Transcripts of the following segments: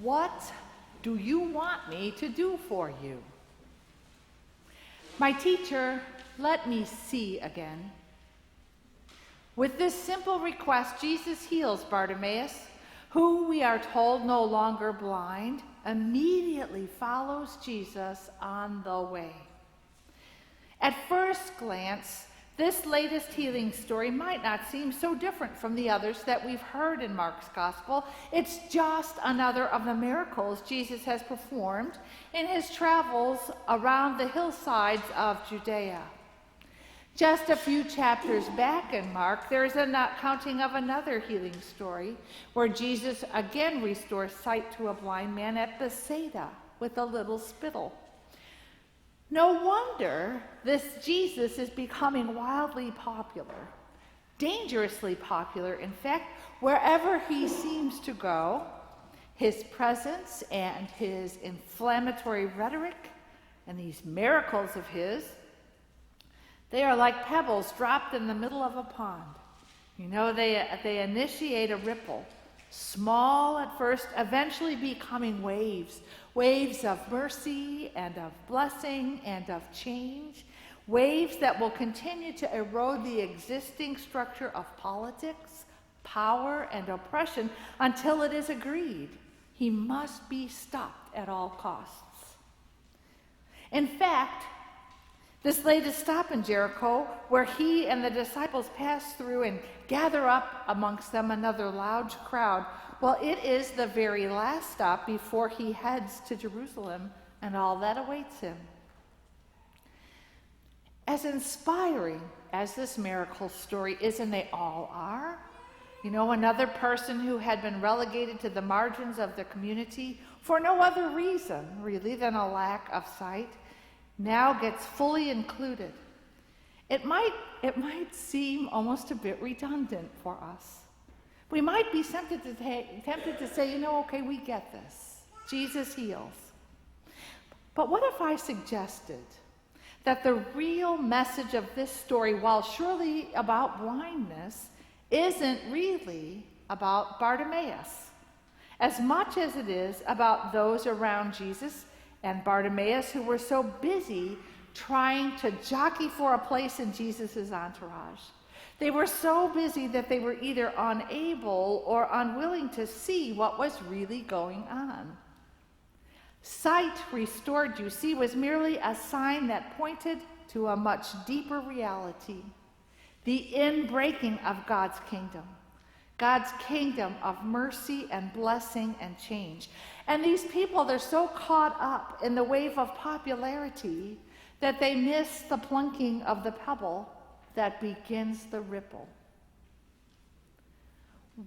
What do you want me to do for you? My teacher, let me see again. With this simple request, Jesus heals Bartimaeus, who we are told no longer blind, immediately follows Jesus on the way. At first glance, this latest healing story might not seem so different from the others that we've heard in Mark's gospel. It's just another of the miracles Jesus has performed in his travels around the hillsides of Judea. Just a few chapters back in Mark, there is an accounting of another healing story where Jesus again restores sight to a blind man at Bethsaida with a little spittle. No wonder this Jesus is becoming wildly popular, dangerously popular. In fact, wherever he seems to go, his presence and his inflammatory rhetoric and these miracles of his, they are like pebbles dropped in the middle of a pond. You know, they initiate a ripple, small at first, eventually becoming waves of mercy and of blessing and of change, waves that will continue to erode the existing structure of politics, power, and oppression until it is agreed he must be stopped at all costs. In fact, this latest stop in Jericho, where he and the disciples pass through and gather up amongst them another loud crowd, well, it is the very last stop before he heads to Jerusalem and all that awaits him. As inspiring as this miracle story is, and they all are, you know, another person who had been relegated to the margins of the community for no other reason, really, than a lack of sight, now gets fully included. It might seem almost a bit redundant for us. We might be tempted to say, you know, okay, we get this. Jesus heals. But what if I suggested that the real message of this story, while surely about blindness, isn't really about Bartimaeus, as much as it is about those around Jesus and Bartimaeus who were so busy trying to jockey for a place in Jesus' entourage. They were so busy that they were either unable or unwilling to see what was really going on. Sight restored, you see, was merely a sign that pointed to a much deeper reality, the inbreaking of God's kingdom of mercy and blessing and change. And these people, they're so caught up in the wave of popularity that they miss the plunking of the pebble that begins the ripple.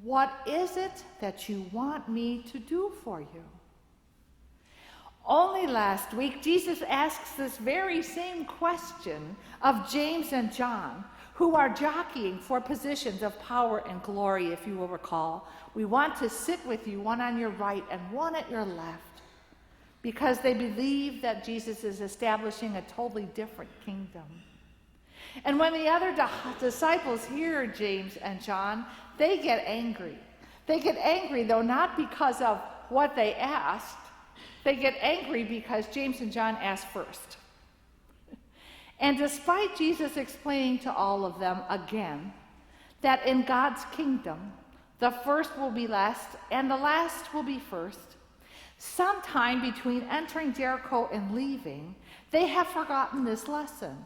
What is it that you want me to do for you? Only last week, Jesus asks this very same question of James and John, who are jockeying for positions of power and glory, if you will recall. We want to sit with you, one on your right and one at your left, because they believe that Jesus is establishing a totally different kingdom. And when the other disciples hear James and John, they get angry. They get angry, though, not because of what they asked. They get angry because James and John asked first. And despite Jesus explaining to all of them again that in God's kingdom, the first will be last and the last will be first, sometime between entering Jericho and leaving, they have forgotten this lesson.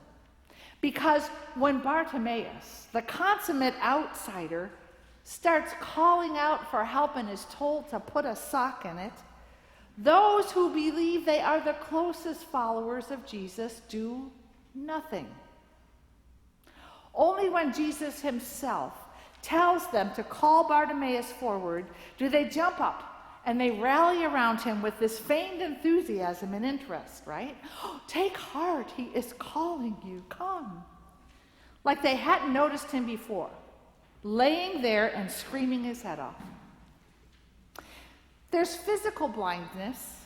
Because when Bartimaeus, the consummate outsider, starts calling out for help and is told to put a sock in it, those who believe they are the closest followers of Jesus do nothing. Only when Jesus himself tells them to call Bartimaeus forward do they jump up and they rally around him with this feigned enthusiasm and interest, right? Oh, take heart, he is calling you, come. Like they hadn't noticed him before, laying there and screaming his head off. There's physical blindness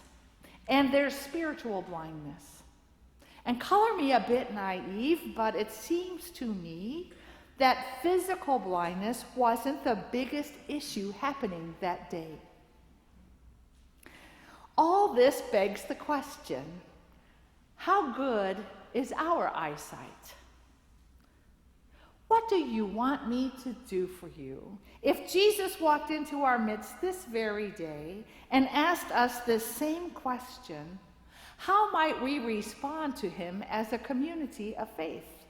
and there's spiritual blindness. And color me a bit naive, but it seems to me that physical blindness wasn't the biggest issue happening that day. All this begs the question, how good is our eyesight? What do you want me to do for you? If Jesus walked into our midst this very day and asked us this same question, how might we respond to him as a community of faith?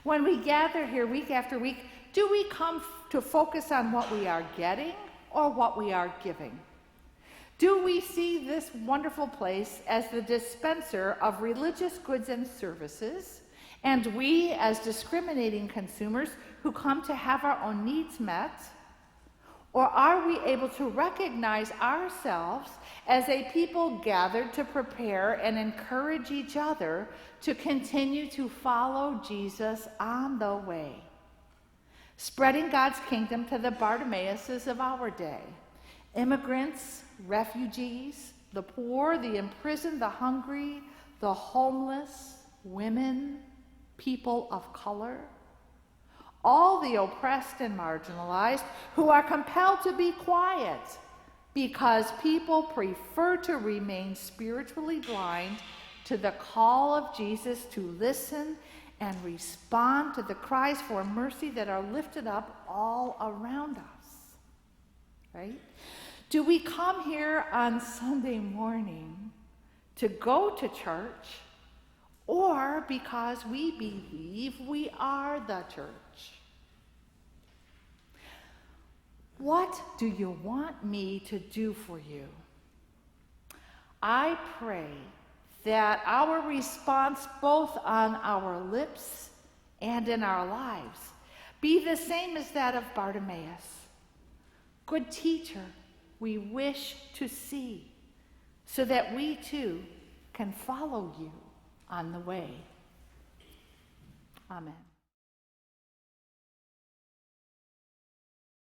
When we gather here week after week, do we come to focus on what we are getting or what we are giving? Do we see this wonderful place as the dispenser of religious goods and services, and we as discriminating consumers who come to have our own needs met? Or are we able to recognize ourselves as a people gathered to prepare and encourage each other to continue to follow Jesus on the way, spreading God's kingdom to the Bartimaeuses of our day, immigrants, refugees, the poor, the imprisoned, the hungry, the homeless, women, people of color, all the oppressed and marginalized who are compelled to be quiet because people prefer to remain spiritually blind to the call of Jesus to listen and respond to the cries for mercy that are lifted up all around us, right? Do we come here on Sunday morning to go to church, or because we believe we are the church? What do you want me to do for you? I pray that our response, both on our lips and in our lives, be the same as that of Bartimaeus. Good teacher, we wish to see, so that we too can follow you on the way. Amen.